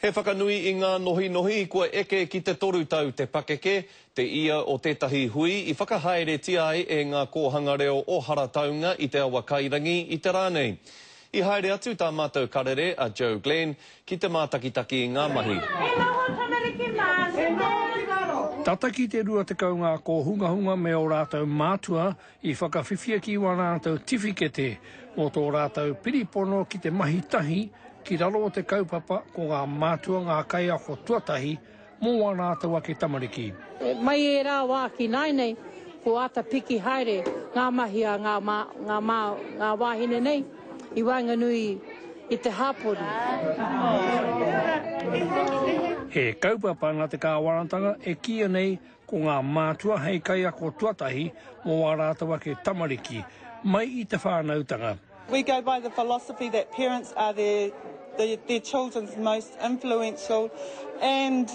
He whakanui I ngā nohi kua eke ki te toru tau te pakeke, te ia o tētahi hui I whakahaeretia ai e ngā kōhanga reo o Harataunga I te awa Kairangi I te rānei. I haere atu tā mātou karere a Joe Glenn ki te mātakitaki I ngā mahi. Tataki te rua te kaunga ko hunga me o rātou mātua I whakawhiwhia ki wa rātou tiwhikete o tō rātou piripono ki te mahi tahi ki raro o te kaupapa ko ngā mātua ngā kai ako tuatahi mō wa rātou ake tamariki. Mai e rā wā ki nai nei, ko ata piki haere ngā mahi a ngā wāhine nei I Wainganui I te hapori. He kaupapa ngā te kāwarantanga e kia nei ko ngā mātua hei kai ako tuatahi mō wa rātou ake tamariki mai I te whānautanga. We go by the philosophy that parents are their children's most influential and,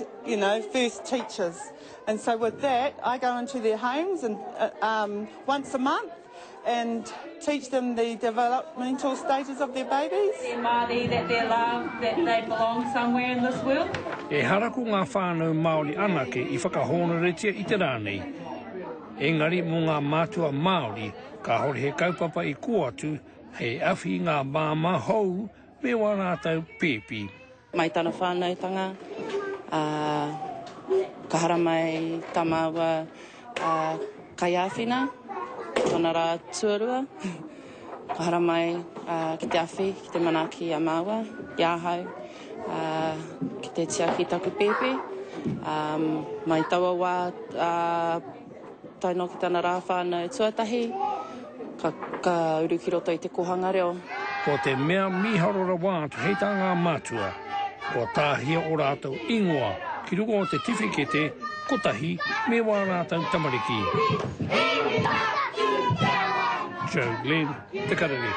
first teachers. And so with that, I go into their homes and once a month and teach them the developmental stages of their babies. Their Māori, that they're loved, that they belong somewhere in this world. E haraku ngā whānau Māori anake I whakahonoretia I te rānei. Engari mō ngā mātua Māori, ka hore he kaupapa I ko atu, hei awhi ngā māma hou me wa rātou pēpi. Mai tāna whānautanga, ka hara mai tamaua kai āwhina, tōna rā tuarua, ka hara mai ki te awhi, ki te manaki a māua, iāhau, ki te tiaki taku pēpi, mai taua wā taino ki tāna rā whānau tuatahi, ka uru ki roto I te kohanga reo. Ko te mea miharora wātu hei tā ngā mātua, ko tāhia o rātou ingoa, ki rungo o te tiwhikete, kotahi, me wā rātou tamariki. Joe Glenn, Te Karere.